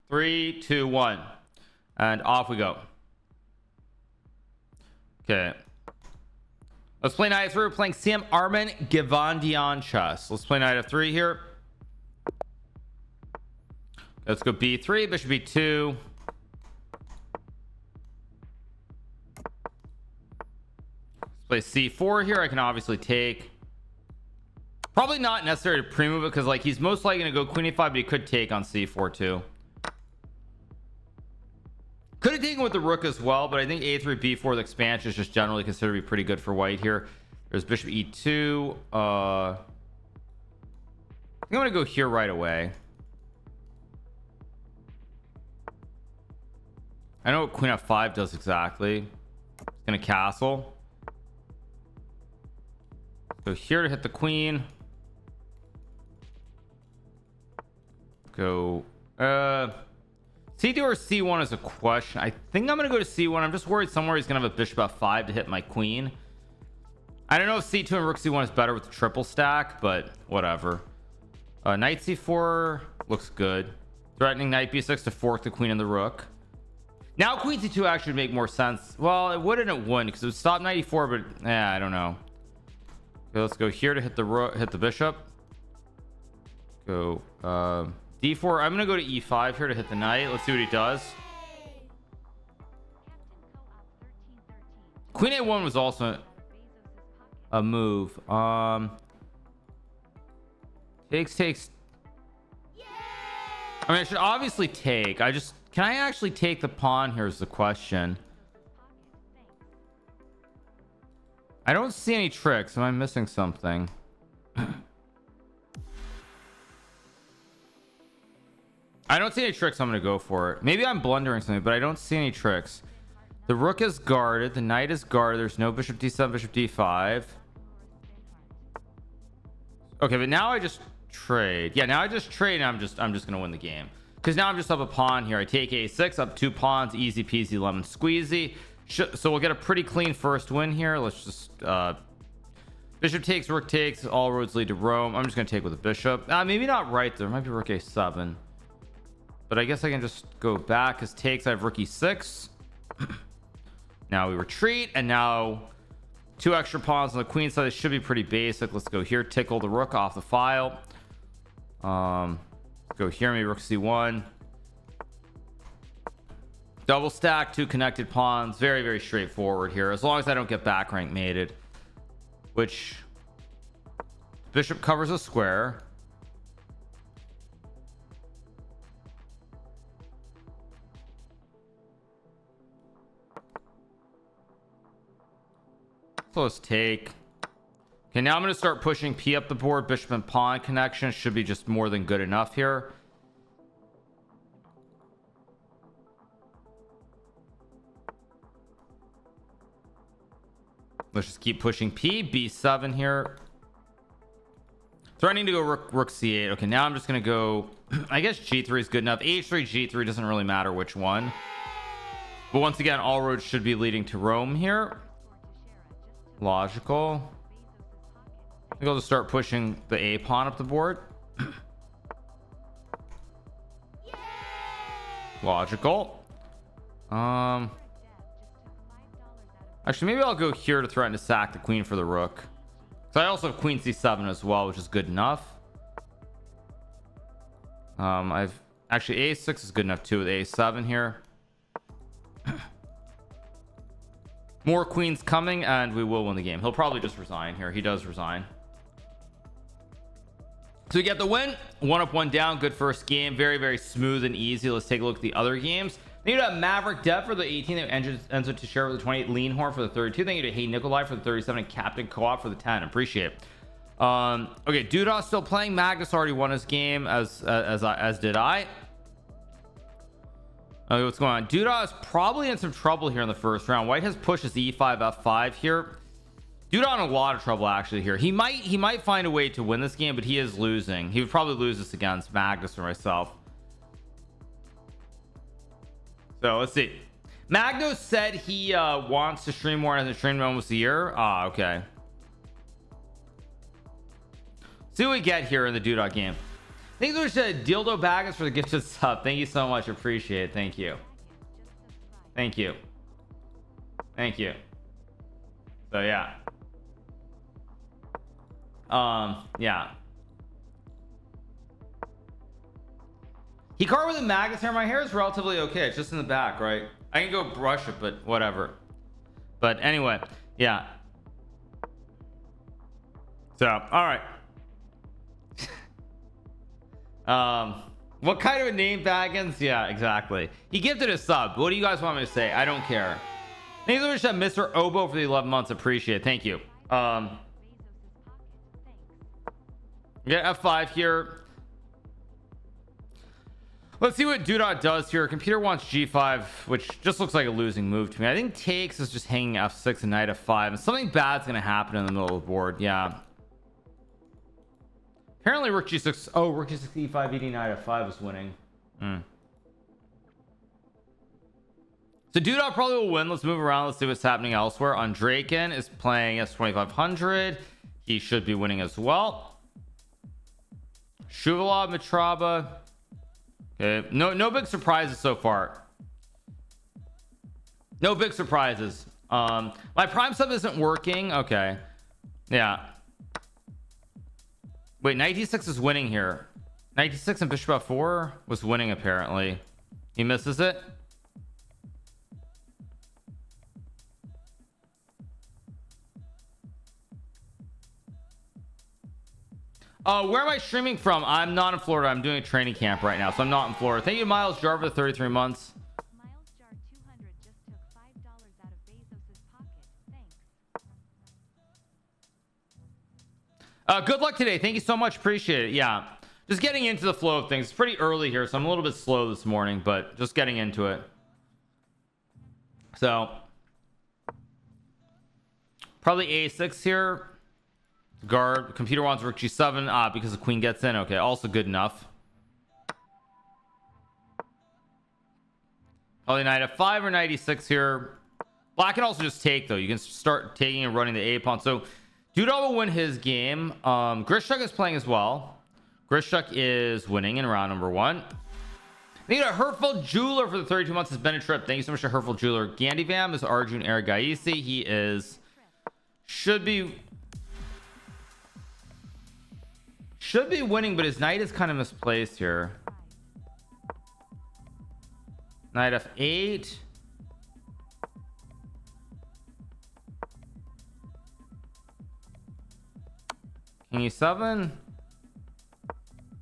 3, 2, 1, and off we go. Okay, let's play knight f3. We're playing CM Armin Gavandian chess. Let's play knight f3 here. Let's go b3, bishop b2. Let's play c4 here. I can obviously take. Probably not necessary to pre-move it because like he's most likely going to go queen a5, but he could take on c4 too. Could have taken with the rook as well, but I think a3 b4 the expansion is just generally considered to be pretty good for white here. There's bishop e2. I think I'm gonna go here right away. I know what queen f5 does exactly. It's gonna castle. Go here to hit the queen. Go c2 or c1 is a question. I think I'm gonna go to c1. I'm just worried somewhere he's gonna have a bishop f5 to hit my queen. I don't know if c2 and rook c1 is better with the triple stack, but whatever. Knight c4 looks good. Threatening knight b6 to fork the queen and the rook. Now queen c2 actually would make more sense. Well, it would and it wouldn't because it would stop knight e4, but yeah, I don't know. Okay, let's go here to hit the rook, hit the bishop. Go d4. I'm gonna go to e5 here to hit the knight. Let's see what he does. Queen a1 was also a move. Takes. I mean, I should obviously take. Can I actually take the pawn? Here's the question. I don't see any tricks. Am I missing something? I don't see any tricks. I'm gonna go for it. Maybe I'm blundering something, but I don't see any tricks. The rook is guarded, the knight is guarded. There's no bishop d7, bishop d5. Okay, but now I just trade. Yeah, now I just trade and I'm just gonna win the game because now I'm just up a pawn here. I take a6, up 2 pawns, easy peasy lemon squeezy. So we'll get a pretty clean first win here. Let's just bishop takes, rook takes, all roads lead to Rome. I'm just gonna take with a bishop. Maybe not right there. Might be rook a7, but I guess I can just go back because takes. I have rook e6. Now we retreat, and now 2 extra pawns on the queen side. It should be pretty basic. Let's go here, tickle the rook off the file. Go here, maybe rook c1. Double stack, 2 connected pawns. Very, very straightforward here, as long as I don't get back rank mated, which bishop covers a square. So let's take. Okay, now I'm going to start pushing p up the board. Bishop and pawn connection should be just more than good enough here. Let's just keep pushing p. b7 here. Threatening to go rook c8. Okay, now I'm just going to go. I guess g3 is good enough. h3, g3 doesn't really matter which one. But once again, all roads should be leading to Rome here. Logical. I think I'll just start pushing the a pawn up the board. Logical. Actually, maybe I'll go here to threaten to sack the queen for the rook. So I also have queen c7 as well, which is good enough. I've actually a6 is good enough too with a7 here. More queens coming and we will win the game. He'll probably just resign here. He does resign. So we get the win. 1 up 1 down. Good first game. Very, very smooth and easy. Let's take a look at the other games. Thank you to Maverick Dev for the 18. Enzo to share for the 28. Leanhorn for the 32. Thank you to Hey Nikolai for the 37 and Captain Co-op for the 10. Appreciate it. Okay, Duda's still playing. Magnus already won his game as did I. Okay, what's going on? Duda is probably in some trouble here in the first round. White has pushed his e5 f5 here. Duda in a lot of trouble actually here. He might find a way to win this game, but he is losing. He would probably lose this against Magnus or myself. So let's see. Magnus said he wants to stream more and hasn't streamed almost a year. Okay. See what we get here in the Duda game. Thanks so much to Dildo Baggins for the gifted sub. Thank you so much. Appreciate it. Thank you. Thank you. Thank you. So yeah. Yeah. Hikaru with a magnets hair. My hair is relatively okay. It's just in the back, right? I can go brush it, but whatever. But anyway, yeah. So, all right. What kind of a name, Baggins? Yeah, exactly. He gifted a sub. What do you guys want me to say? I don't care. Thanks so much to Mr. Obo for the 11 months. Appreciate it. Thank you. Yeah, F5 here. Let's see what Dudot does here. Computer wants G5, which just looks like a losing move to me. I think takes is just hanging F6 and knight F5, and something bad's gonna happen in the middle of the board. Yeah. Apparently rook G6. Oh, rook G6 E5 ED knight F5 is winning. So Dudot probably will win. Let's move around. Let's see what's happening elsewhere. Draken is playing S2500. He should be winning as well. Shuvalov, Mitraba. Okay, no big surprises so far. No big surprises. My prime sub isn't working. Okay, yeah. Wait, knight d6 is winning here. Knight d6 and bishop f4 was winning apparently. He misses it. Where am I streaming from? I'm not in Florida. I'm doing a training camp right now, so I'm not in Florida. Thank you, Miles Jar, for the 33 months. Miles Jar 200 just took $5 out of Bezos's pocket. Thanks. Good luck today. Thank you so much. Appreciate it. Yeah, just getting into the flow of things. It's pretty early here, so I'm a little bit slow this morning, but just getting into it. So probably a6 here. Guard. Computer wants rook g7 because the queen gets in. Okay, also good enough. Probably knight f5 or knight e6 here. Black can also just take though. You can start taking and running the a pawn. So Dudot will win his game. Grishuk is playing as well. Grishuk is winning in round number 1. Thank you to Hurtful Jeweler for the 32 months. Has been a trip. Thank you so much to Hurtful Jeweler. Gandivam is Arjun Ergaisi. He should be winning, but his knight is kind of misplaced here. Knight f8. King e7.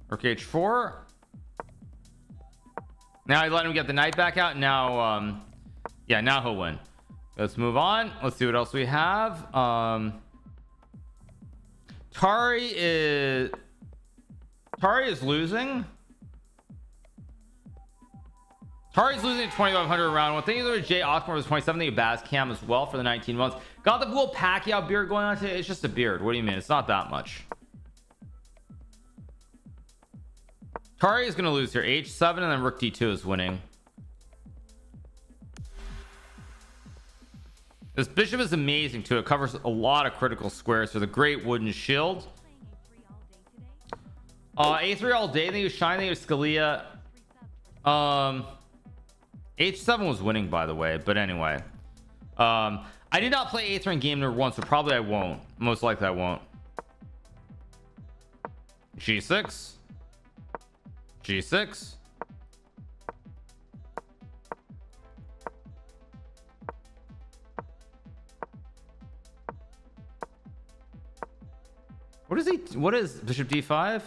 Rook h4. Now I let him get the knight back out. Now yeah, now he'll win. Let's move on. Let's see what else we have. Tari is losing. Tari's losing at 2500 round 1. Thank you to Jay Osmore was 27. Thank you Baz Cam as well for the 19 months. Got the cool Pacquiao beard going on today. It's just a beard. What do you mean? It's not that much. Tari is going to lose here. H7 and then rook d2 is winning. This bishop is amazing too. It covers a lot of critical squares with a great wooden shield. A3 all day. They was shining with Scalia. H7 was winning by the way, but anyway. I did not play A3 in game number 1, so probably I won't. Most likely I won't. G6. G6. What is bishop d5?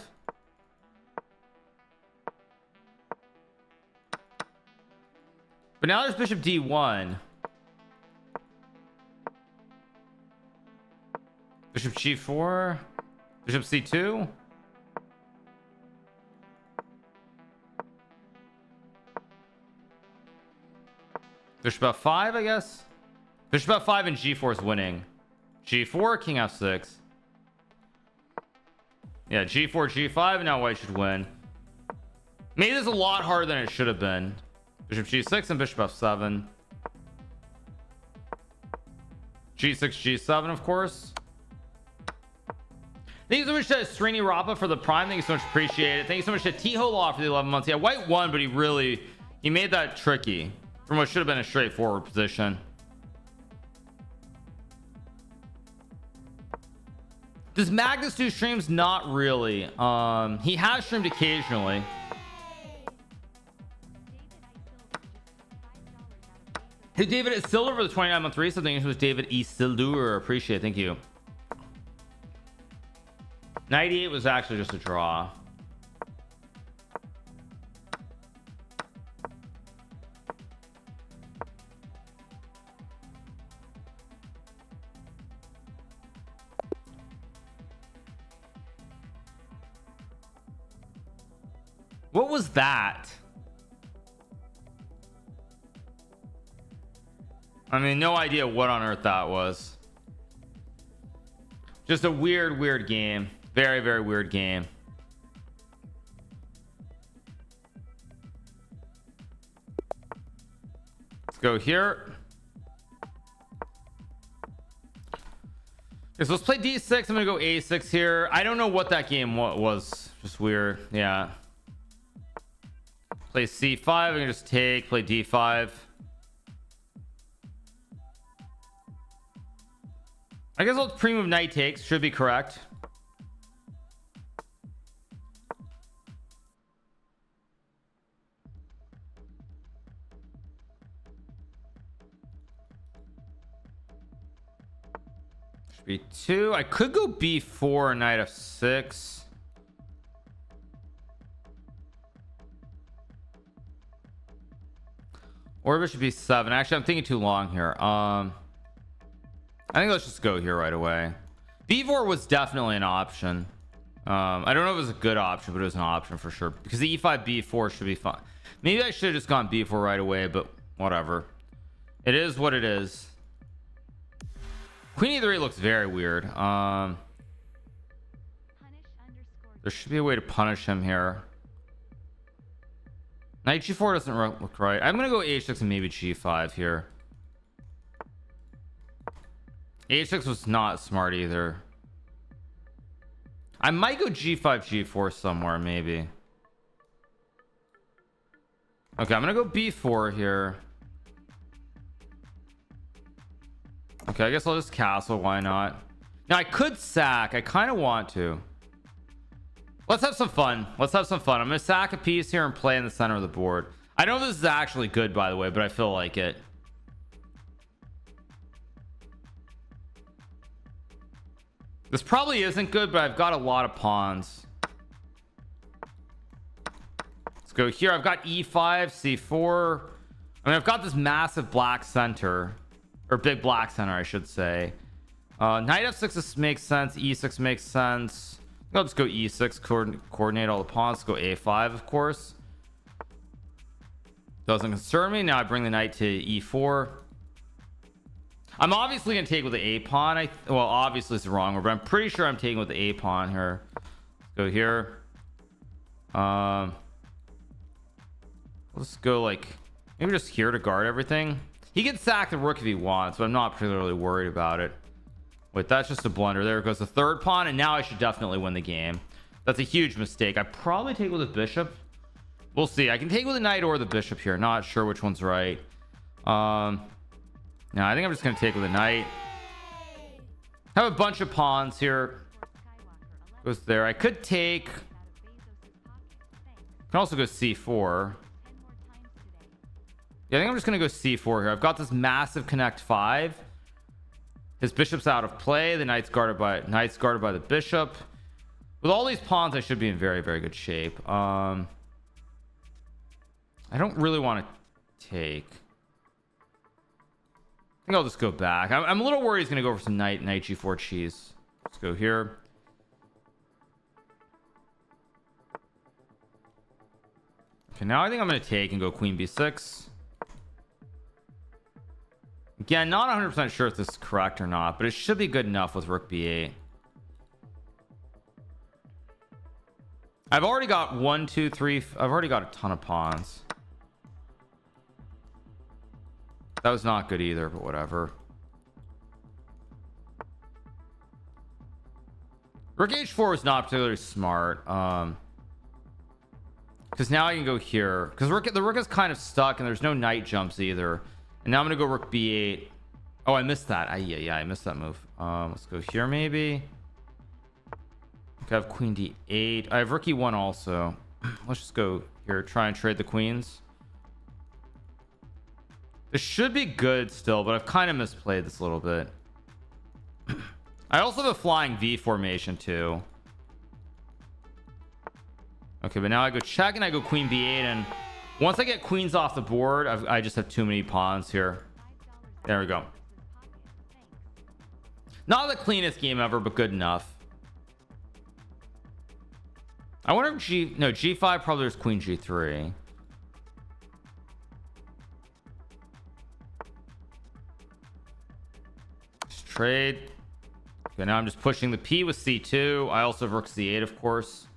But now there's bishop d1. Bishop g4. Bishop c2. Bishop f5, I guess. Bishop f5 and g4 is winning. G4, king f6. Yeah, g4, g5, and now white should win. Made this a lot harder than it should have been. Bishop g6 and bishop f7. G6, g7, of course. Thank you so much to Srini Rapa for the prime. Thank you so much, appreciate it. Thank you so much to Tiho Law for the 11 months. Yeah, white won, but he made that tricky from what should have been a straightforward position. Does Magnus do streams? Not really. He has streamed occasionally. Hey, David Isildur for the 29-month reset. Thank you so much, David Isildur. Appreciate it. Thank you. 98 was actually just a draw. What was that? I mean, no idea what on earth that was. Just a weird game. Very weird game. Let's go here. Okay, so let's play D6. I'm gonna go A6 here. I don't know what that game was. Just weird. Yeah. Play C5. I can just take. Play D5. I guess let's pre-move knight takes. Should be correct. Should be 2. I could go B4, knight F6. Or bishop B7. Actually, I'm thinking too long here. I think let's just go here right away. B4 was definitely an option. I don't know if it was a good option, but it was an option for sure, because the E5 B4 should be fine. Maybe I should have just gone B4 right away, but whatever. It is what it is. Queen E3 looks very weird. There should be a way to punish him here. Knight G4 doesn't look right. I'm gonna go H6 and maybe G5 here. H6 was not smart either. I might go G5 G4 somewhere maybe. Okay, I'm gonna go B4 here. Okay, I guess I'll just castle. Why not? Now I could sack. I kind of want to. Let's have some fun. Let's have some fun. I'm gonna sack a piece here and play in the center of the board. I know this is actually good, by the way, but I feel like it. This probably isn't good, but I've got a lot of pawns. Let's go here. I've got E5, C4. I mean, I've got this massive black center, or big black center, I should say. Knight F6 makes sense. E6 makes sense. I'll just go E6, coordinate all the pawns. Let's go A5, of course. Doesn't concern me. Now I bring the knight to E4. I'm obviously gonna take with the A pawn. Well, obviously it's the wrong word, but I'm pretty sure I'm taking with the A pawn here. Let's go here. Let's go like maybe just here to guard everything. He can sack the rook if he wants, but I'm not particularly worried about it. Wait, that's just a blunder. There goes the third pawn, and now I should definitely win the game. That's a huge mistake. I probably take with a bishop. We'll see. I can take with a knight or the bishop here. Not sure which one's right. No, I think I'm just gonna take with a knight. Have a bunch of pawns here. Goes there. I could take. Can also go C4. Yeah, I think I'm just gonna go C4 here. I've got this massive connect 5. His bishop's out of play. The knight's guarded by the bishop. With all these pawns, I should be in very good shape. I don't really want to take. I think I'll just go back. I'm a little worried he's gonna go for some knight G4 cheese. Let's go here. Okay, now I think I'm gonna take and go queen B6. Again, not 100% sure if this is correct or not, but it should be good enough with rook B8. I've already got 1 2 3 I've already got a ton of pawns. That was not good either, but whatever. Rook h4 is not particularly smart. Because now I can go here because the rook is kind of stuck and there's no knight jumps either. And now I'm gonna go rook b8. Oh, I missed that. Yeah, I missed that move. Let's go here maybe. Okay, I have queen d8. I have rook e1 also. Let's just go here, try and trade the queens. This should be good still, but I've kind of misplayed this a little bit. I also have a flying V formation too. Okay, but now I go check and I go queen b8, and once I get queens off the board, I just have too many pawns here. There we go. Not the cleanest game ever, but good enough. I wonder if g5 probably there's queen g3. Just trade. Okay, now I'm just pushing the p with c2. I also have rook c8, of course.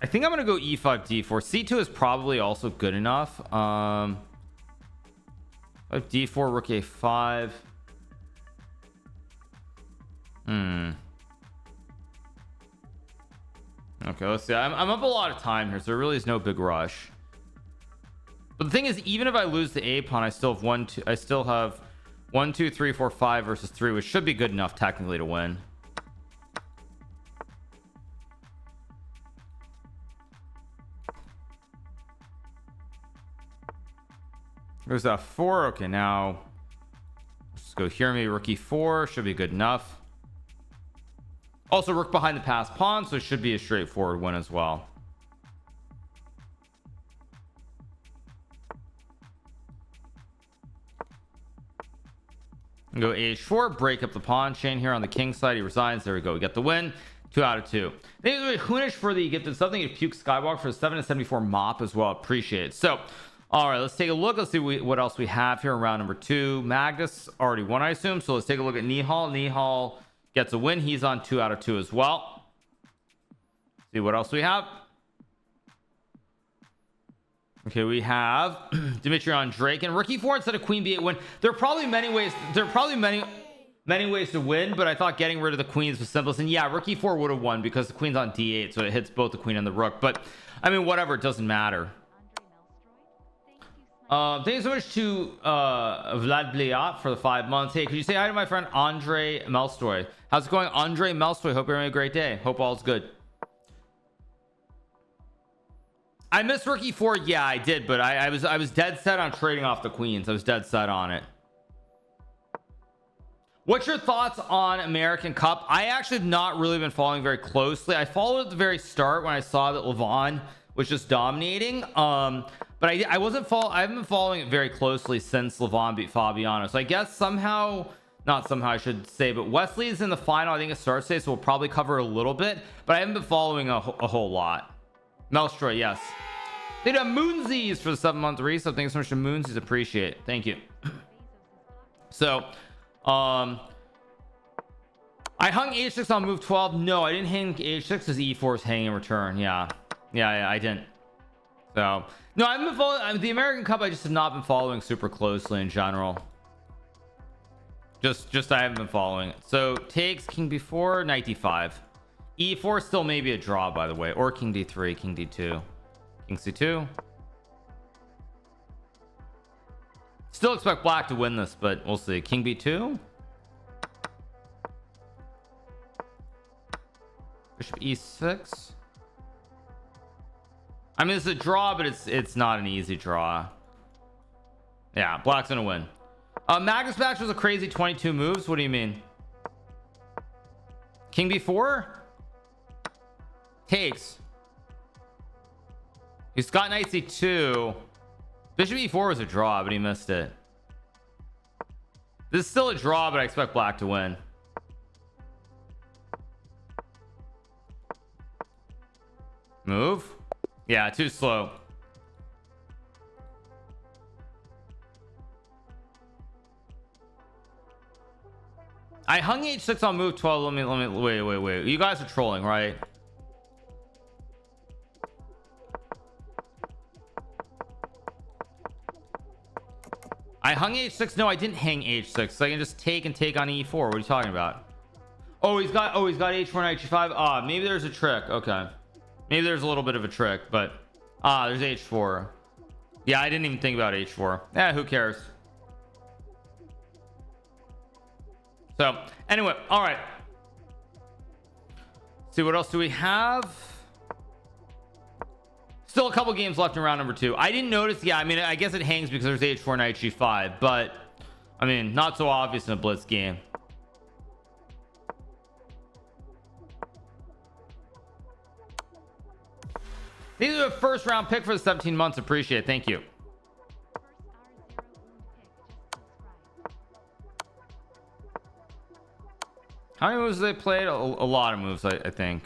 I think I'm gonna go e5 d4. c2 is probably also good enough. d4 rook a5. Okay, let's see. I'm up a lot of time here, so there really is no big rush. But the thing is, even if I lose the a pawn, I still have 1 2 3 4 5 versus 3, which should be good enough technically to win. There's that 4. Okay, now let's go here. Maybe rook e4 should be good enough. Also, rook behind the passed pawn, so it should be a straightforward win as well. Go h4, break up the pawn chain here on the king side. He resigns. There we go. We get the win. 2 out of 2. Thank you, Hoonish, for the gifted something. You puke Skywalk for the 774 mop as well. Appreciate it. So, all right, let's take a look. Let's see what else we have here in round number 2. Magnus already won, I assume. So let's take a look at Nihal. Nihal gets a win. He's on 2 out of 2 as well. See what else we have. Okay, we have Dmitry on Drake and rook e4 instead of queen b8 win. There are probably many ways. There are probably many ways to win, but I thought getting rid of the queens was simplest. And yeah, rook e4 would have won because the queen's on d8, so it hits both the queen and the rook. But I mean, whatever, it doesn't matter. Thank you so much to Vlad Bliat for the 5 months. Hey, could you say hi to my friend Andre Melstoy? How's it going, Andre Melstoy? Hope you're having a great day. Hope all's good. I missed rook e4. Yeah, I did, but I was dead set on trading off the queens. I was dead set on it. What's your thoughts on American Cup? I actually have not really been following very closely. I followed at the very start when I saw that Levon was just dominating. But I haven't been following it very closely since Levon beat Fabiano. So I guess not somehow I should say, but Wesley is in the final. I think it starts today, so we'll probably cover a little bit, but I haven't been following a whole lot. Melstroy, yes. They have Moonsies for the 7-month resub. Thanks so much to Moonsies. Appreciate it. Thank you. So, I hung h6 on move 12. No, I didn't hang h6 because e4 is hanging in return. Yeah, I didn't. So, no, I haven't been following the American Cup. I just have not been following super closely in general. Just I haven't been following it. So takes king b4, knight d5, e4 still maybe a draw, by the way, or king d3, king d2, king c2. Still expect black to win this, but we'll see. King b2, bishop e6. I mean, it's a draw, but it's not an easy draw. Yeah, black's gonna win. Magnus match was a crazy 22 moves. What do you mean? King b4 takes. He's got knight c2. Bishop e4 was a draw, but he missed it. This is still a draw, but I expect black to win. Move. Yeah, too slow. I hung h6 on move 12. Let me wait. You guys are trolling, right? I hung h6. No, I didn't hang h6, so I can just take and take on e4. What are you talking about? Oh, he's got h4 and h5. Ah, maybe there's a trick. Okay, maybe there's a little bit of a trick, but there's h4. Yeah, I didn't even think about h4. Yeah, who cares? So anyway, all right, see what else do we have. Still a couple games left in round number 2. I didn't notice. Yeah, I mean, I guess it hangs because there's h4 knight g5, but I mean, not so obvious in a blitz game. These are the first round pick for the 17 months. Appreciate it. Thank you. How many moves they played? A lot of moves, I think.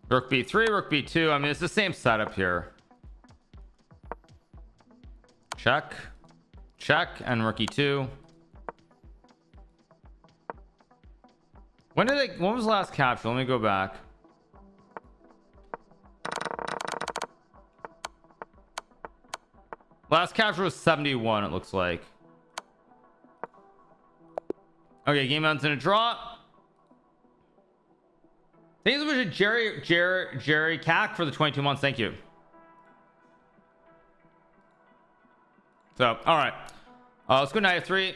Rook b3, rook b2. I mean, it's the same setup here. Check, check, and rook e2. When was the last capture? Let me go back. Last capture was 71, it looks like. Okay, game ends in a draw. Thanks so much to Jerry Cack for the 22 months. Thank you. So, all right, let's go knight f3.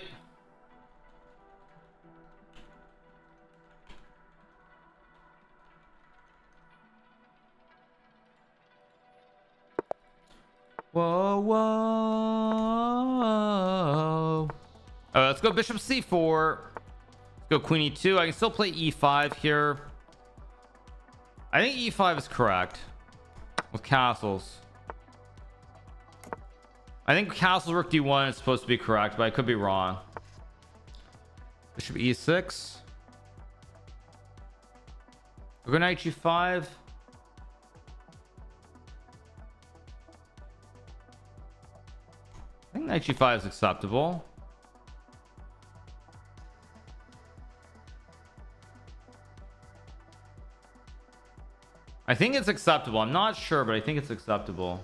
Whoa, whoa. Let's go bishop c4. Let's go queen e2. I can still play e5 here. I think e5 is correct with castles. I think castle rook d1 is supposed to be correct, but I could be wrong. Bishop e6. We'll go knight g5. I think knight g5 is acceptable. I think it's acceptable. I'm not sure, but I think it's acceptable.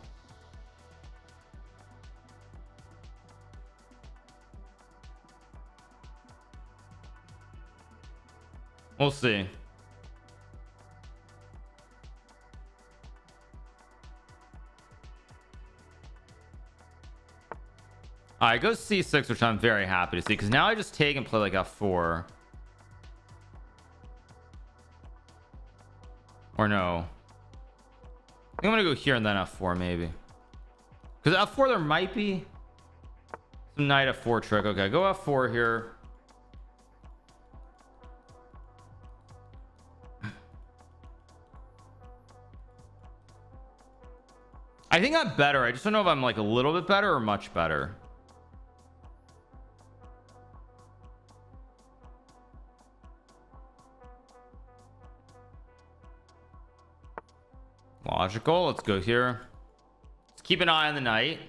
We'll see. All right, go c6, which I'm very happy to see, because now I just take and play like f4. Or no, I think I'm gonna go here and then f4 maybe, because f4 there might be some knight f4 trick. Okay, go f4 here. I think I'm better. I just don't know if I'm like a little bit better or much better. Logical. Let's go here. Let's keep an eye on the knight.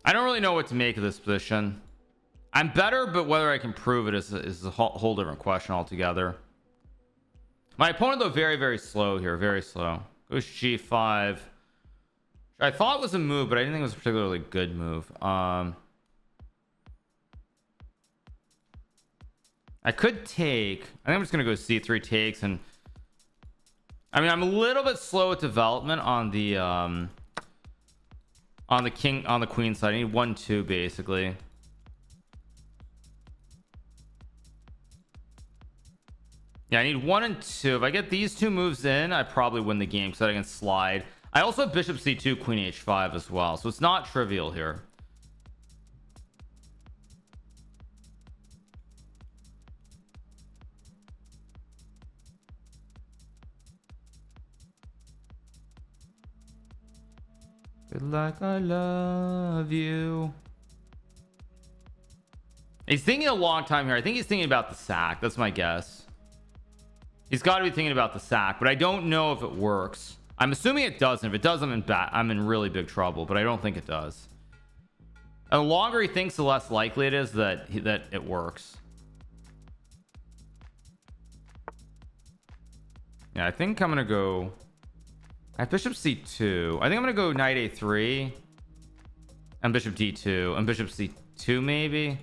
I don't really know what to make of this position. I'm better, but whether I can prove it is a whole different question altogether. My opponent, though, very, very slow here. Very slow. Goes g5. I thought it was a move, but I didn't think it was a particularly good move. I could take. I think I'm just gonna go c3 takes, and I mean, I'm a little bit slow at development on the queen side. I need 1-2 basically. Yeah, I need 1 and 2. If I get these two moves in, I probably win the game so that I can slide. I also have bishop c2, queen h5 as well, so it's not trivial here. Good luck, I love you. He's thinking a long time here. I think he's thinking about the sack. That's my guess. He's got to be thinking about the sack, but I don't know if it works. I'm assuming it doesn't. If it does, I'm in really big trouble, but I don't think it does. And the longer he thinks, the less likely it is that it works. Yeah, I think I'm gonna go. I have bishop c2. I think I'm gonna go knight a3 and bishop d2 and bishop c2 maybe.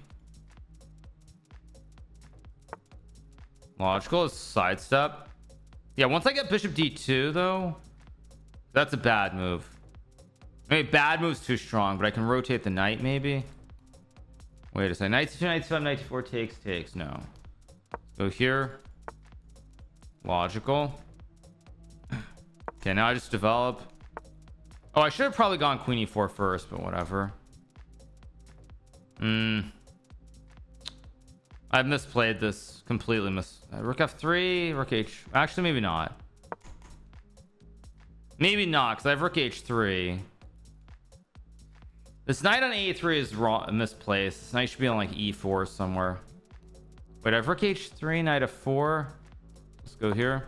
Logical is sidestep. Yeah, once I get bishop d2 though, that's a bad move. Maybe bad move's too strong, but I can rotate the knight maybe. Wait a second. Knight c2, knight c5, knight c4 takes. No. Go here. Logical. Okay, now I just develop. Oh, I should have probably gone queen e4 first, but whatever. I've misplayed this completely. Rook f3, rook h. Actually, maybe not. Maybe not, because I have rook h3. This knight on a3 is wrong, misplaced. This knight should be on like e4 somewhere. Wait, I have rook h3, knight f4. Let's go here.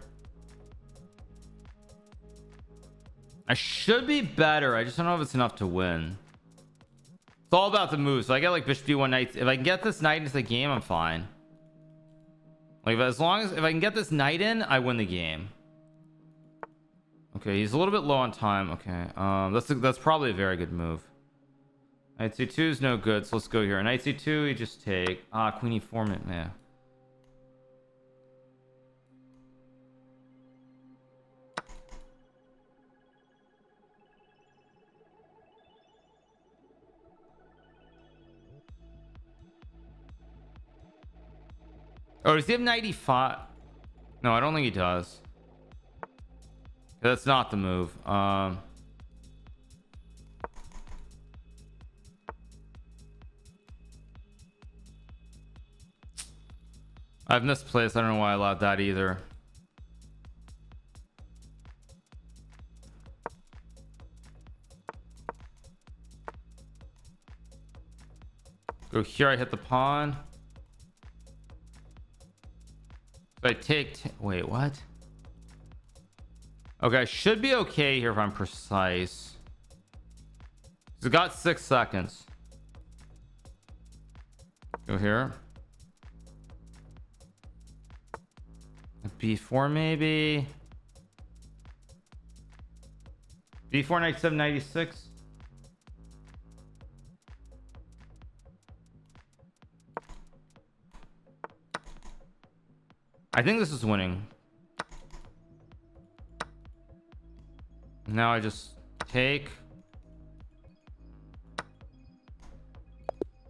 I should be better. I just don't know if it's enough to win. It's all about the moves. So I get like bishop d1 knight. If I can get this knight into the game, I'm fine. Like as long as if I can get this knight in, I win the game. Okay, he's a little bit low on time. Okay, that's probably a very good move. Knight c2 is no good, so let's go here. Knight c2, you just take queen e4. Yeah. Oh, does he have 95? No, I don't think he does. That's not the move. I've misplaced. I don't know why I allowed that either. Go here. I hit the pawn. So I take. Wait, what? Okay, I should be okay here if I'm precise. It's got 6 seconds. Go here. B4 maybe. B4 knight 796. I think this is winning. Now I just take.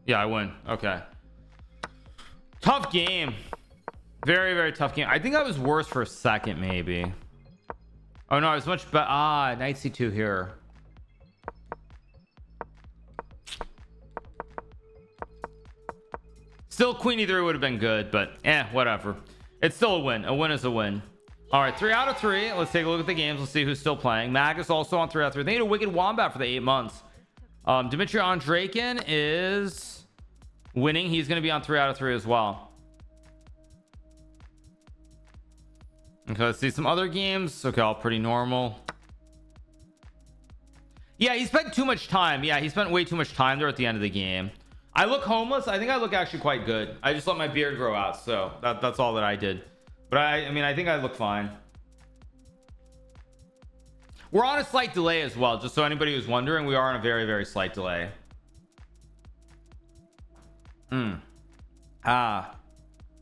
Yeah, I win. Okay. Tough game. Very, very tough game. I think I was worse for a second, maybe. Oh no, I was much better. Knight c2 here. Still, queen e3 would have been good, but whatever. It's still a win. A win is a win. All right, 3 out of 3. Let's take a look at the games. Let's see who's still playing. Magus also on 3 out of 3. They need a Wicked Wombat for the 8 months. Dmitry Andreikin is winning. He's going to be on 3 out of 3 as well. Okay, let's see some other games. Okay, all pretty normal. Yeah, he spent too much time. Yeah, he spent way too much time there at the end of the game. I look homeless. I think I look actually quite good. I just let my beard grow out, so that's all that I did. But I mean, I think I look fine. We're on a slight delay as well, just so anybody who's wondering. We are on a very, very slight delay.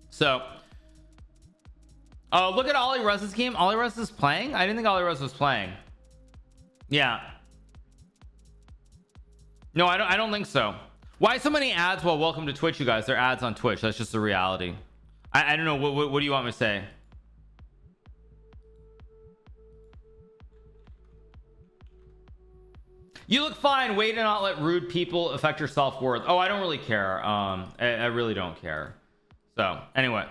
So look at Ollie Rez's game. Ollie Rez is playing. I didn't think Ollie Rez was playing. Yeah. No, I don't think so. Why so many ads? Well, welcome to Twitch, you guys. They're ads on Twitch. That's just the reality. I don't know. What do you want me to say? You look fine. Way to not let rude people affect your self-worth. Oh, I don't really care. I really don't care. So anyway,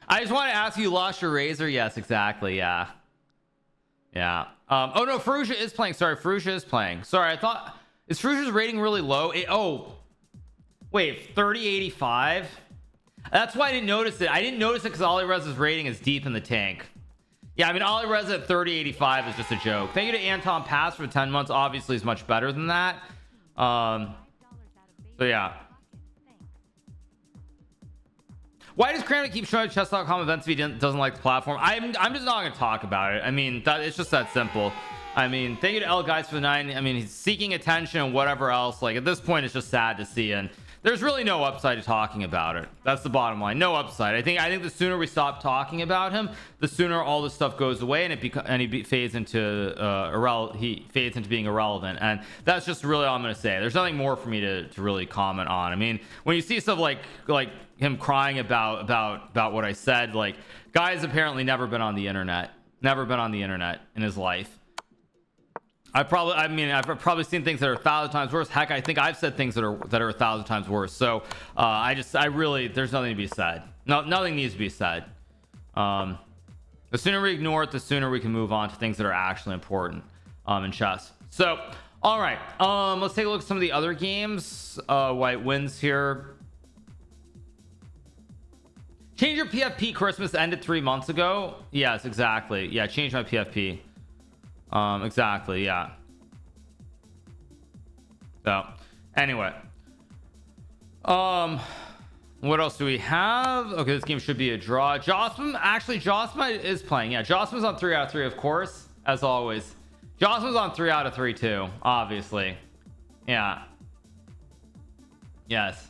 I just want to ask you, lost your razor? Yes, exactly. Yeah. Oh no, Ferusha is playing. Sorry, Ferusha is playing. Sorry, I thought, is Ferusha's rating really low? Wait, 3085. That's why I didn't notice it. I didn't notice it because Ollie Rez's rating is deep in the tank. Yeah, I mean, Ollie Rez at 30.85 is just a joke. Thank you to Anton Pass for 10 months. Obviously, is much better than that. So yeah. Why does Cramton keep showing chess.com events if he doesn't like the platform? I'm just not going to talk about it. I mean, it's just that simple. I mean, thank you to L Guys for the 9. I mean, he's seeking attention and whatever else. Like, at this point, it's just sad to see, and there's really no upside to talking about it. That's the bottom line. No upside. I think the sooner we stop talking about him, the sooner all this stuff goes away, and he fades into being irrelevant. And that's just really all I'm going to say. There's nothing more for me to really comment on. I mean, when you see stuff like him crying about what I said, like, guy's apparently never been on the internet in his life. I've probably seen things that are 1,000 times worse. Heck, I think I've said things that are 1,000 times worse. So there's nothing to be said. No, nothing needs to be said. The sooner we ignore it, the sooner we can move on to things that are actually important in chess. So, all right, let's take a look at some of the other games. White wins here. Change your PFP. Christmas ended 3 months ago. Yes, exactly. Yeah, change my PFP. Exactly, yeah. So anyway, what else do we have? Okay, this game should be a draw. Josma is playing. Yeah, Josma's on 3 out of 3, of course, as always. Josma's on 3 out of 3 too, obviously. Yeah. Yes.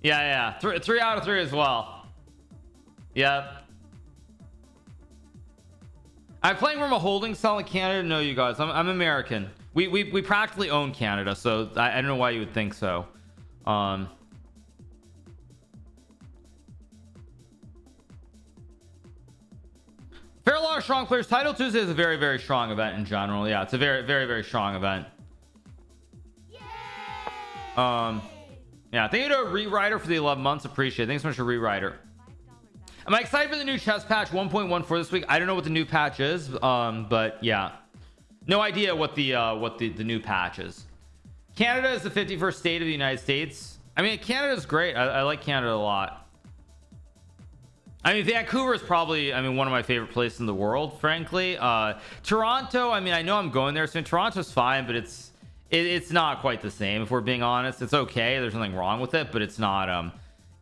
Yeah. 3 out of 3 as well. Yep. I'm playing from a holding cell in Canada. No, you guys, I'm American. We practically own Canada, so I don't know why you would think so. Fair lot of strong players. Title Tuesday is a very, very strong event in general. Yeah, it's a very, very, very strong event. Yeah, thank you to a Rewriter for the 11 months. Appreciate it. Thanks so much for Rewriter. Am I excited for the new chess patch 1.14 this week? I don't know what the new patch is, but yeah, no idea what the new patch is. Canada is the 51st state of the United States. I mean, Canada is great. I like Canada a lot. I mean, Vancouver is probably, one of my favorite places in the world, frankly. Toronto, I mean, I know I'm going there soon. Toronto's fine, but it's not quite the same, if we're being honest. It's okay, there's nothing wrong with it, but it's not.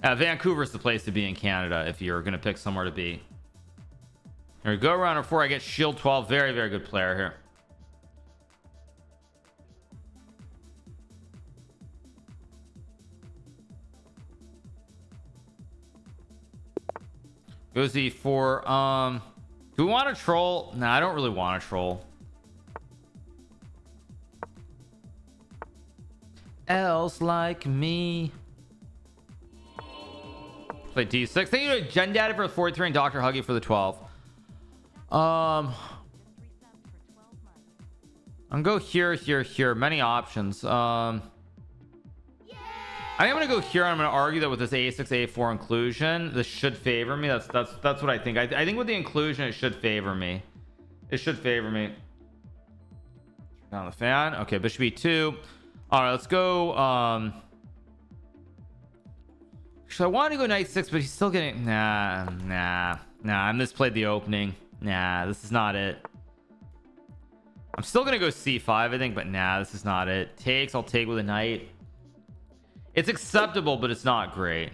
Vancouver's the place to be in Canada if you're gonna pick somewhere to be. Here we go, round 4. I get Shield 12. Very, very good player here. Goes E4. Do we want to troll? Nah, I don't really want to troll. Else like me. Play D6. Thank you to Jen Daddy for the 43 and Dr. Huggy for the 12. I'm gonna go here. Many options. I am gonna go here. I'm gonna argue that with this A6 A4 inclusion, this should favor me. That's what I think. I think with the inclusion, it should favor me. Turn down the fan. Okay, bishop E2. All right, let's go. So I want to go knight 6, but he's still getting nah. I misplayed the opening. Nah, this is not it. I'm still gonna go C5, I think, but nah, this is not it. I'll take with a knight. It's acceptable, but it's not great.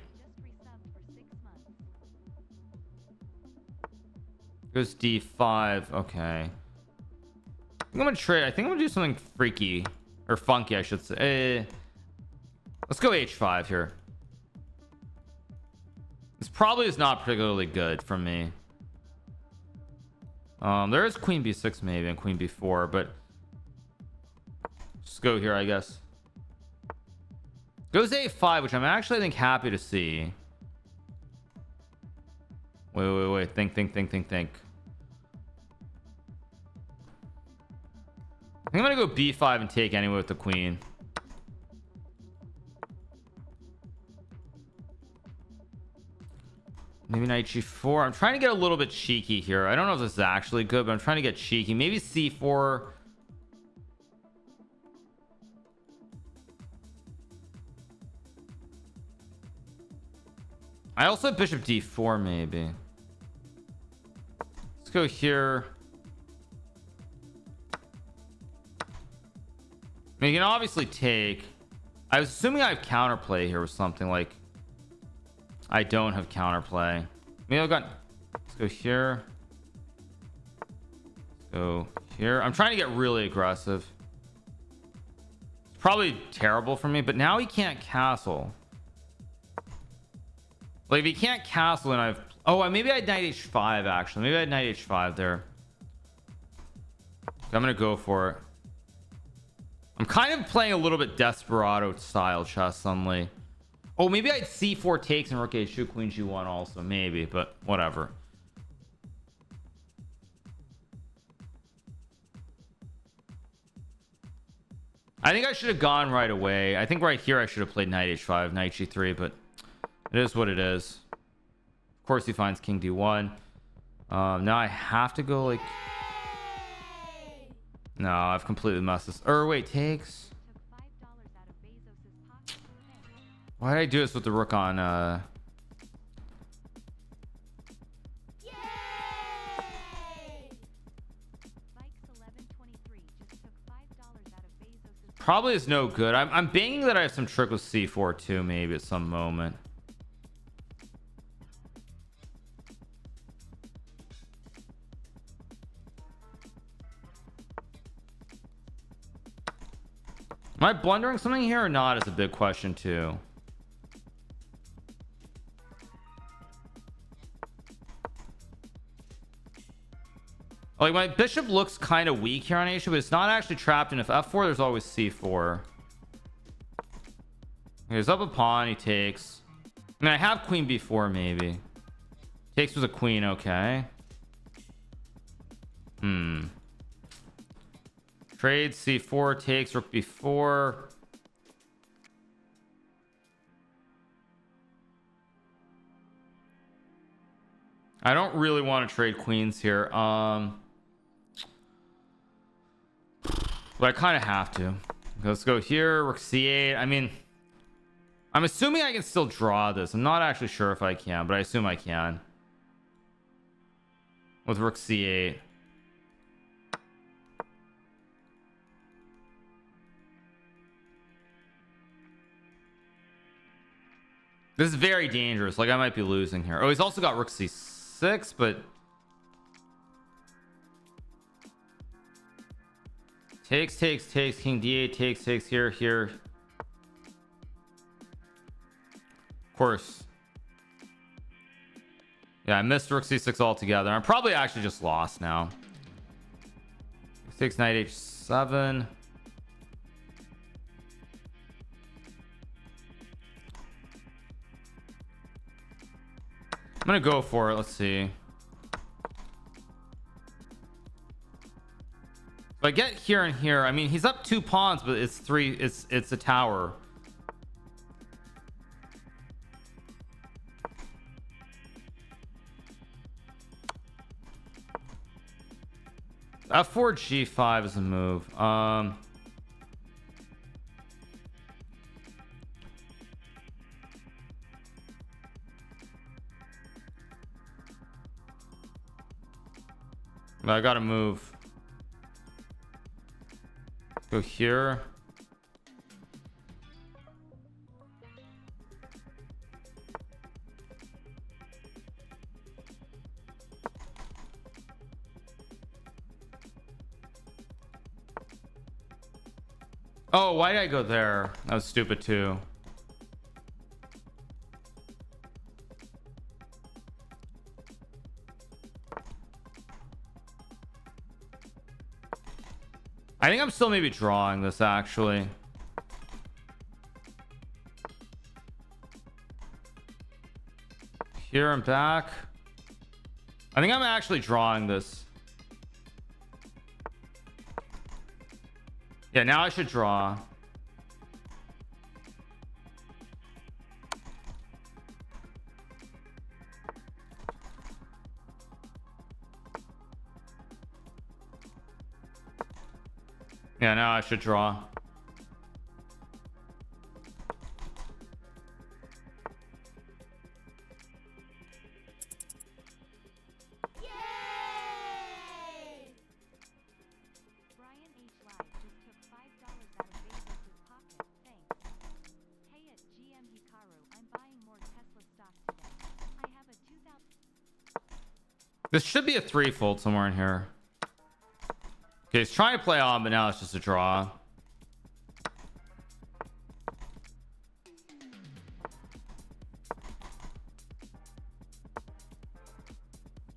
Goes D5. Okay, I'm gonna trade. I think I'm gonna do something freaky or funky, I should say. Let's go H5 here. This probably is not particularly good from me. There is Queen B6 maybe and Queen B4, but just go here, I guess. Goes A5, which I'm actually, I think, happy to see. Wait. Think. I think I'm gonna go B5 and take anyway with the queen. Maybe knight G4. I'm trying to get a little bit cheeky here. I don't know if this is actually good, but I'm trying to get cheeky. Maybe C4. I also have bishop d4 maybe. Let's go here. I mean, you can obviously take. I was assuming I have counterplay here with something like. I don't have counterplay. Maybe I've got. Let's go here. Let's go here. I'm trying to get really aggressive. It's probably terrible for me, but now he can't castle. Like if he can't castle, and I've. Oh, maybe I had knight h5 actually. Maybe I had knight h5 there. I'm gonna go for it. I'm kind of playing a little bit desperado style chess suddenly. Oh, maybe I had c4 takes and rook h2 queen g1 also, maybe, but whatever. I think I should have gone right away. I think right here I should have played knight h5, knight g3, but it is what it is. Of course he finds king d1. Now I have to go like. No, I've completely messed this. Or wait, takes. Why did I do this with the rook on? Probably is no good. I'm banging that I have some trick with c4 too, maybe at some moment. Am I blundering something here or not is a big question too. Like my bishop looks kind of weak here on h2, but it's not actually trapped in. If f4, there's always c4. He's up a pawn. He takes. I mean, I have queen b4 maybe. Takes with a queen. Okay. Trade c4 takes rook b4. I don't really want to trade queens here. But I kind of have to. Let's go here. Rook c8. I mean, I'm assuming I can still draw this. I'm not actually sure if I can, but I assume I can. With rook c8. This is very dangerous. Like I might be losing here. Oh, he's also got rook c6, but takes, king d8, takes here. Of course. Yeah, I missed rook c6 altogether. I'm probably actually just lost now. 6 knight h7. I'm gonna go for it. Let's see. If I get here and here, I mean, he's up 2 pawns, but it's 3. It's a tower. F4 G5 is a move. I gotta move. Go here. Oh, why did I go there? That was stupid too. I think I'm still maybe drawing this actually. Here and back. I think I'm actually drawing this. Yeah, now I should draw. Yeah, now I should draw. This should be a threefold somewhere in here. Okay, he's trying to play on, but now it's just a draw.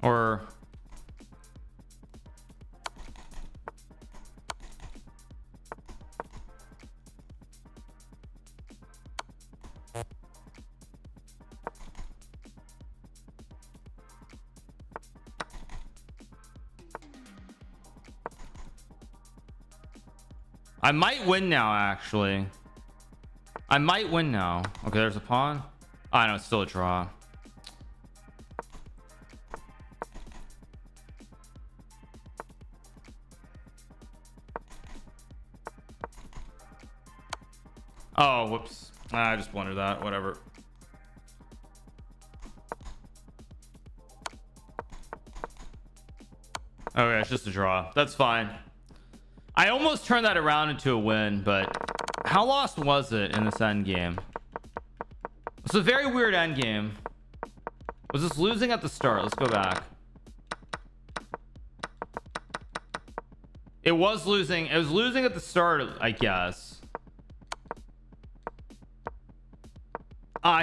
Or I might win now, actually. I might win now. Okay, there's a pawn. Oh, no, it's still a draw. Oh, whoops. I just blundered that. Whatever. Oh, yeah, it's just a draw. That's fine. I almost turned that around into a win, but how lost was it in this end game? It's a very weird end game. Was this losing at the start? Let's go back. It was losing. It was losing at the start, I guess.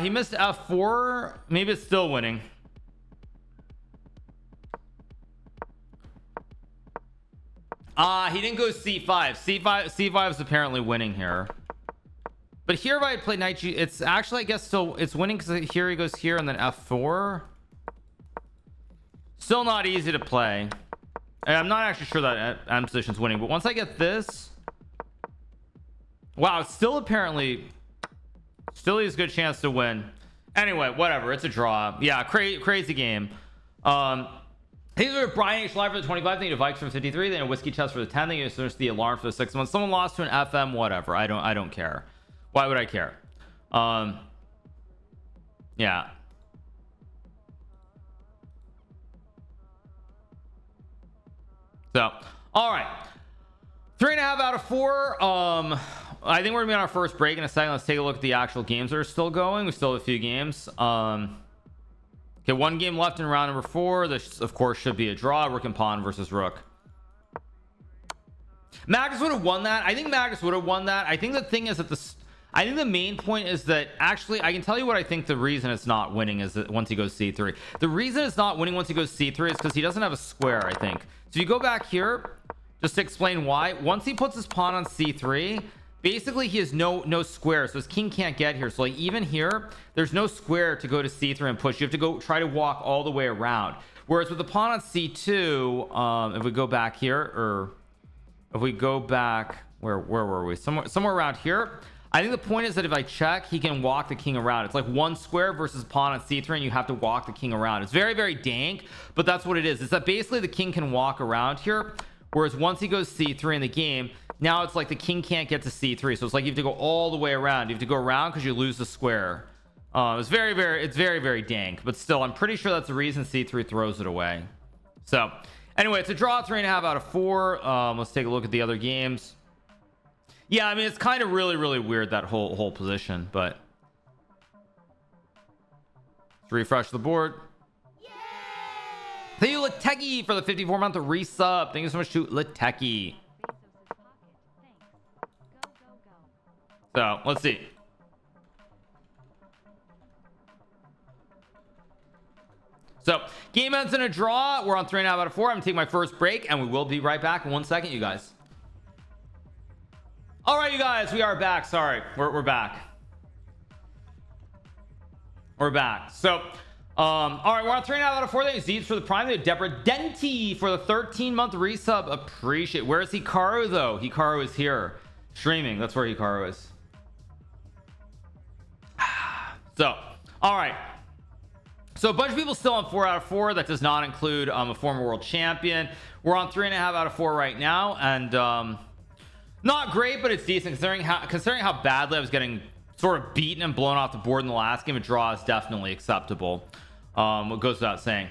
He missed F4. Maybe it's still winning. He didn't go C5. C5 is apparently winning here. But here, if I had played knight G, it's actually, I guess, still it's winning because here he goes here and then F4. Still not easy to play. And I'm not actually sure that end position's winning, but once I get this, wow, it's still apparently still has a good chance to win. Anyway, whatever, it's a draw. Yeah, crazy game. These are Brian H live for the 25. Thank you to Vikes for the 53. Then a whiskey chest for the 10. Then you search the alarm for the 6 months. Someone lost to an FM, whatever. I don't care. Why would I care? Yeah. So, all right, 3.5 out of 4. I think we're gonna be on our first break in a second. Let's take a look at the actual games that are still going. We still have a few games. Okay, one game left in round number 4. This, of course, should be a draw. Rook and pawn versus rook. Magnus would have won that. I think Magnus would have won that. I think the thing is that I think the main point is that actually I can tell you what I think the reason it's not winning is that once he goes C3. The reason it's not winning once he goes C3 is because he doesn't have a square, I think. So you go back here just to explain why. Once he puts his pawn on C3, basically he has no square, so his king can't get here. So like even here there's no square to go to C3 and push. You have to go try to walk all the way around, whereas with the pawn on C2, if we go back here, or if we go back, where were we, somewhere around here, I think the point is that if I check, he can walk the king around. It's like one square versus pawn on C3 and you have to walk the king around. It's very, very dank, but that's what it is. It's that basically the king can walk around here, whereas once he goes C3 in the game, now it's like the king can't get to C3. So it's like you have to go all the way around. You have to go around because you lose the square. It's very, very dank, but still I'm pretty sure that's the reason C3 throws it away. So anyway, it's a draw, 3.5 out of 4. Let's take a look at the other games. Yeah, I mean, it's kind of really weird, that whole position, but let's refresh the board. Yay! Thank you, Lateki, for the 54-month resub. Thank you so much to Lateki. So let's see. So game ends in a draw. We're on 3.5 out of 4. I'm gonna take my first break and we will be right back in 1 second, you guys. All right, you guys, we are back. Sorry, we're back. We're back. So all right, we're on 3.5 out of 4. Thank you, Zeebs, for the prime. Deborah Denti for the 13-month resub. Appreciate. Where's Hikaru though? Hikaru is here streaming. That's where Hikaru is. So all right, so a bunch of people still on 4 out of 4. That does not include a former world champion. We're on 3.5 out of 4 right now, and not great, but it's decent considering how badly I was getting sort of beaten and blown off the board in the last game. A draw is definitely acceptable. What goes without saying.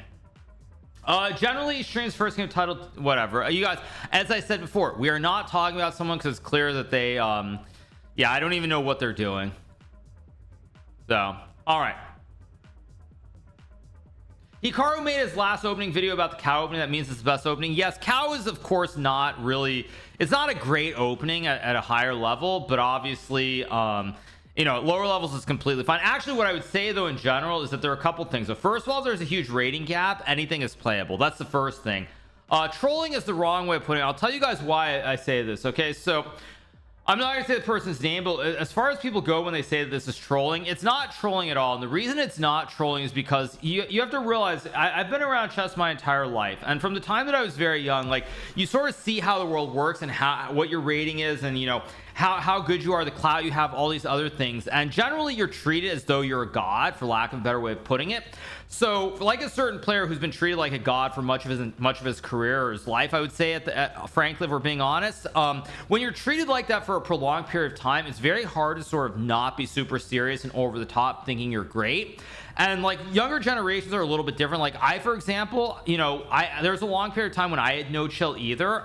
Generally streams first game title, whatever. You guys, as I said before, we are not talking about someone because it's clear that they yeah, I don't even know what they're doing. So all right, Hikaru made his last opening video about the cow opening. That means it's the best opening. Yes, cow is of course not really, it's not a great opening at a higher level, but obviously you know, lower levels is completely fine. Actually, what I would say though in general is that there are a couple things. So first of all, there's a huge rating gap. Anything is playable. That's the first thing. Trolling is the wrong way of putting it. I'll tell you guys why I say this. Okay, so I'm not gonna say the person's name, but as far as people go when they say that this is trolling, it's not trolling at all. And the reason it's not trolling is because you have to realize I've been around chess my entire life, and from the time that I was very young, like, you sort of see how the world works and how what your rating is, and you know how good you are, the clout you have, all these other things, and generally you're treated as though you're a god, for lack of a better way of putting it. So like a certain player who's been treated like a god for much of his career or his life, I would say, frankly, if we're being honest, when you're treated like that for a prolonged period of time, it's very hard to sort of not be super serious and over the top thinking you're great. And like younger generations are a little bit different. Like I, for example, you know, there's a long period of time when I had no chill either.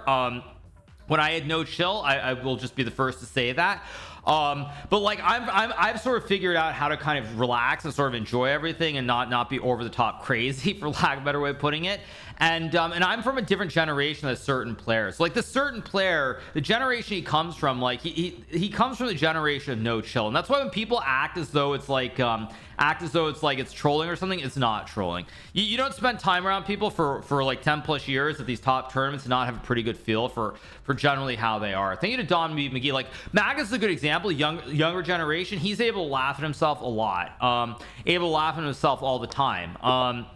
When I had no chill, I will just be the first to say that. But like I've sort of figured out how to kind of relax and sort of enjoy everything and not be over the top crazy, for lack of a better way of putting it. And I'm from a different generation than certain players. Like this certain player, the generation he comes from, like he comes from the generation of no chill, and that's why when people act as though it's like it's trolling or something, it's not trolling. You don't spend time around people for like 10 plus years at these top tournaments and not have a pretty good feel for generally how they are. Thank you to Don McGee. Like Magus is a good example. Younger generation, he's able to laugh at himself a lot, able to laugh at himself all the time.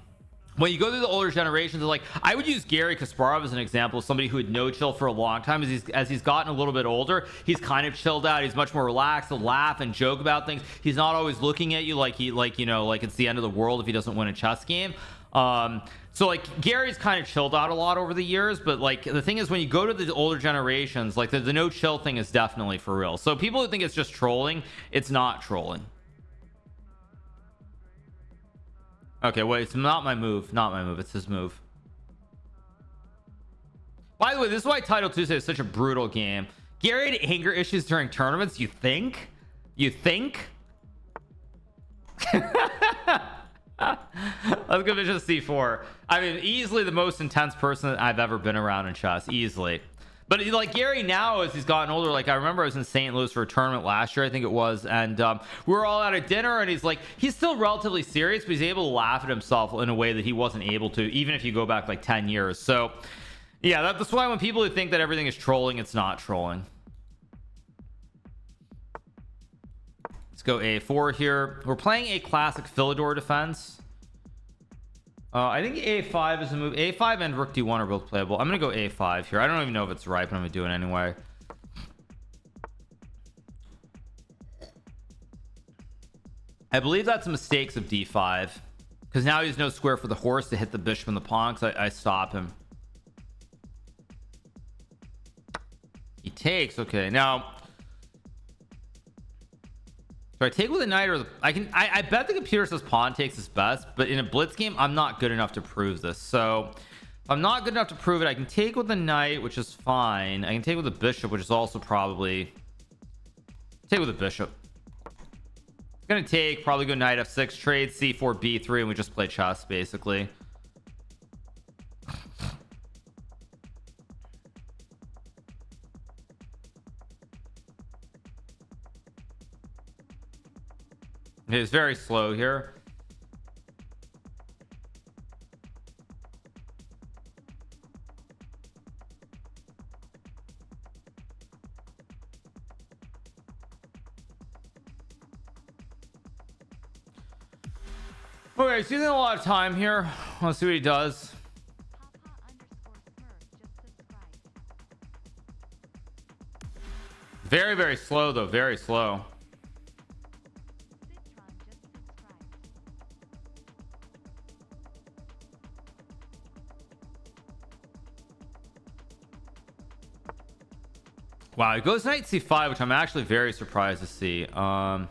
When you go through the older generations, like I would use Gary Kasparov as an example of somebody who had no chill for a long time. As he's gotten a little bit older, he's kind of chilled out. He's much more relaxed. He'll laugh and joke about things. He's not always looking at you like you know, like it's the end of the world if he doesn't win a chess game. So like Gary's kind of chilled out a lot over the years, but like the thing is, when you go to the older generations, like the no chill thing is definitely for real. So people who think it's just trolling, it's not trolling. Okay, wait, it's not my move. It's his move. By the way, this is why Title Tuesday is such a brutal game. Gary had anger issues during tournaments. You think? Let's go to C4. I mean, easily the most intense person that I've ever been around in chess, easily. But like Gary now, as he's gotten older, like I remember I was in St. Louis for a tournament last year, I think it was, and we were all out at dinner, and he's still relatively serious, but he's able to laugh at himself in a way that he wasn't able to, even if you go back like 10 years. So yeah, that's why when people who think that everything is trolling, it's not trolling. Let's go A4 here. We're playing a classic Philidor defense. I think A5 is a move. A5 and Rook D1 are both playable. I'm gonna go A5 here. I don't even know if it's right, but I'm gonna do it anyway. I believe that's mistakes of D5, because now he has no square for the horse to hit the bishop and the pawn, because I stop him. He takes. Okay, now so I take with a knight, or I bet the computer says pawn takes is best, but in a blitz game I'm not good enough to prove this. So if I'm not good enough to prove it, I can take with a knight, which is fine. I can take with a bishop, which is also probably take with a bishop. It's gonna take, probably go knight f6, trade c4 b3, and we just play chess basically. It's very slow here. Okay, he's using a lot of time here. Let's see what he does. Very, very slow though. Very slow. Wow, it goes knight c5, which I'm actually very surprised to see. I'll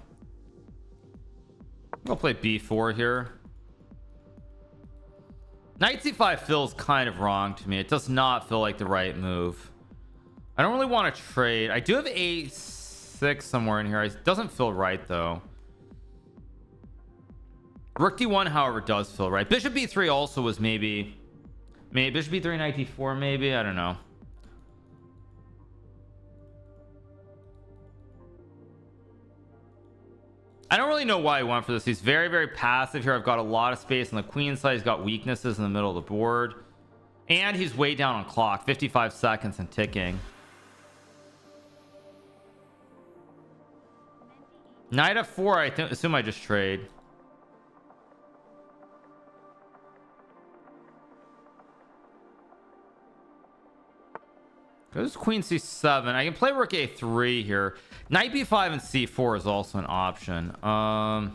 play b4 here. Knight c5 feels kind of wrong to me. It does not feel like the right move. I don't really want to trade. I do have a6 somewhere in here. It doesn't feel right though. Rook d1 however does feel right. Bishop b3 also was maybe bishop b3 knight d4 maybe, I don't know. I don't really know why he went for this. He's very, very passive here. I've got a lot of space on the queen side. He's got weaknesses in the middle of the board. And he's way down on clock. 55 seconds and ticking. Knight f4, I assume I just trade. Goes queen c7. I can play rook a3 here. Knight b5 and c4 is also an option. I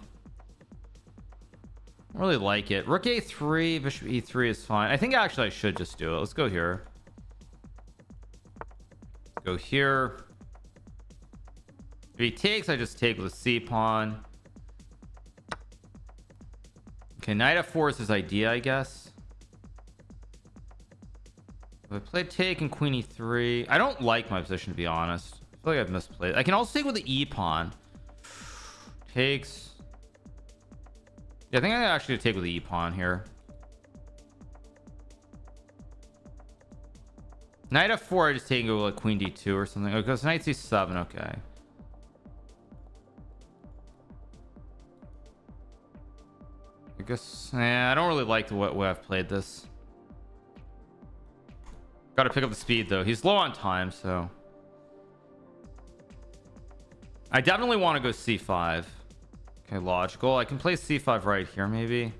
really like it. Rook a3, bishop e3 is fine. I think actually I should just do it. Let's go here. Go here. If he takes, I just take with a c pawn. Okay, knight f4 is his idea, I guess. If I play take and queen e3, I don't like my position, to be honest. I feel like I've misplayed. I can also take with the e pawn. Takes. Yeah, I think I actually take with the e pawn here. Knight f4, I just take and go with like queen d2 or something. Oh, it goes knight c7. Okay. I guess. I don't really like the way I've played this. Got to pick up the speed though. He's low on time, so I definitely want to go c5. Okay, logical. I can play c5 right here maybe.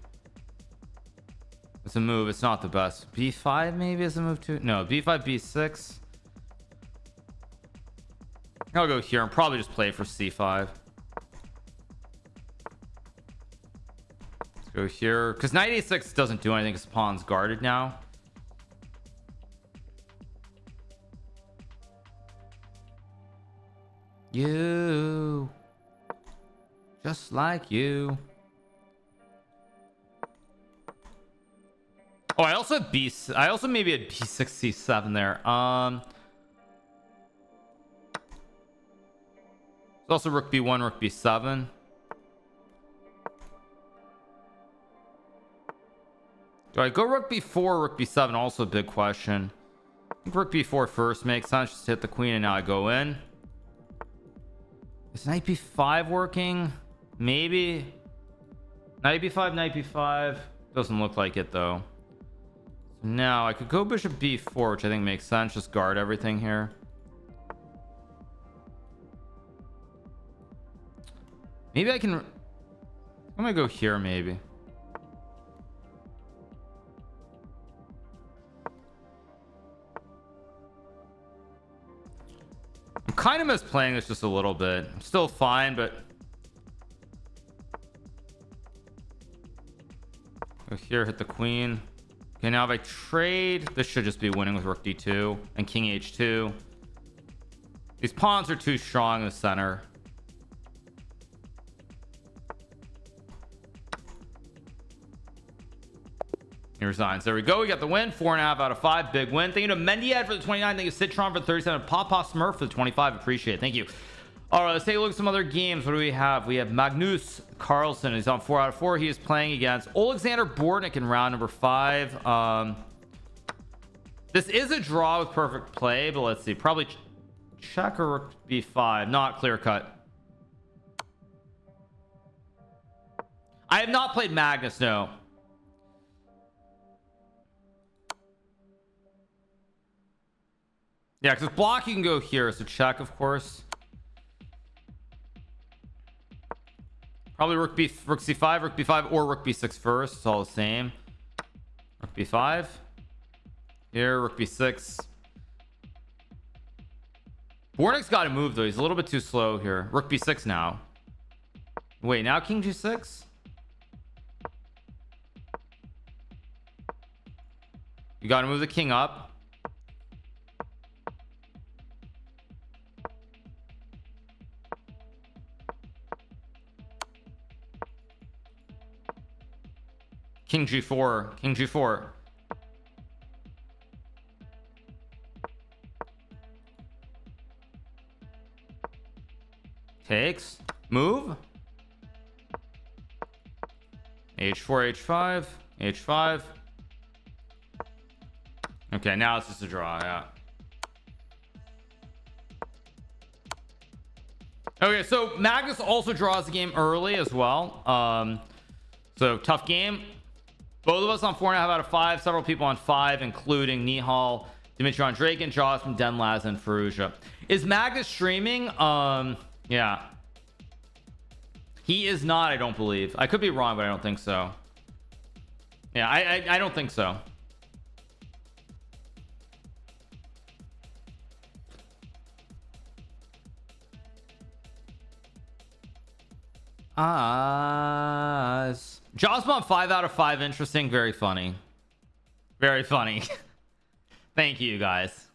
It's a move. It's not the best. b5 maybe is a move too. No, b5 b6. I'll go here and probably just play for c5. Let's go here because knight a6 doesn't do anything because pawn's guarded now. You, just like you. Oh, I also had I also maybe had b6 c7 there. It's also rook b1, rook b7. Do I go rook b4, rook b7? Also a big question. I think rook b4 first makes sense. Just hit the queen and now I go in. Is knight b5 working? Maybe. Knight b5, knight b5. Doesn't look like it though. So now I could go bishop b4, which I think makes sense. Just guard everything here. Maybe I can. I'm gonna go here maybe. I'm kind of misplaying this just a little bit. I'm still fine, but go here, hit the queen. Okay, now if I trade, this should just be winning with rook d2 and king h2. These pawns are too strong in the center. He resigns. There we go. We got the win. 4.5 out of 5. Big win. Thank you to Mendiad for the 29. Thank you Citron for the 37. Papa Smurf for the 25. Appreciate it. Thank you. All right, let's take a look at some other games. What do we have? We have Magnus Carlsen. He's on 4 out of 4. He is playing against Alexander Bortnik in round number 5. This is a draw with perfect play, but let's see. Probably check or rook b5. Not clear cut. I have not played Magnus, no. Yeah, because block you can go here, so check, of course. Probably rook c5, rook b5, or rook b6 first. It's all the same. Rook b5. Here, rook b6. Bortnik's got to move though. He's a little bit too slow here. Rook b6 now. Wait, now king g6. You got to move the king up. King g4, king g4. Takes, move. H4, H5, H5. Okay, now it's just a draw. Yeah. Okay, so Magnus also draws the game early as well. So tough game. Both of us on 4.5 out of 5. Several people on 5, including Nihal, Dimitron Drake, and Jaws from Denlaz and Faruja. Is Magnus streaming? Yeah. He is not, I don't believe. I could be wrong, but I don't think so. Yeah, I don't think so. Josmon 5 out of 5. Interesting. Very funny. Very funny. Thank you guys.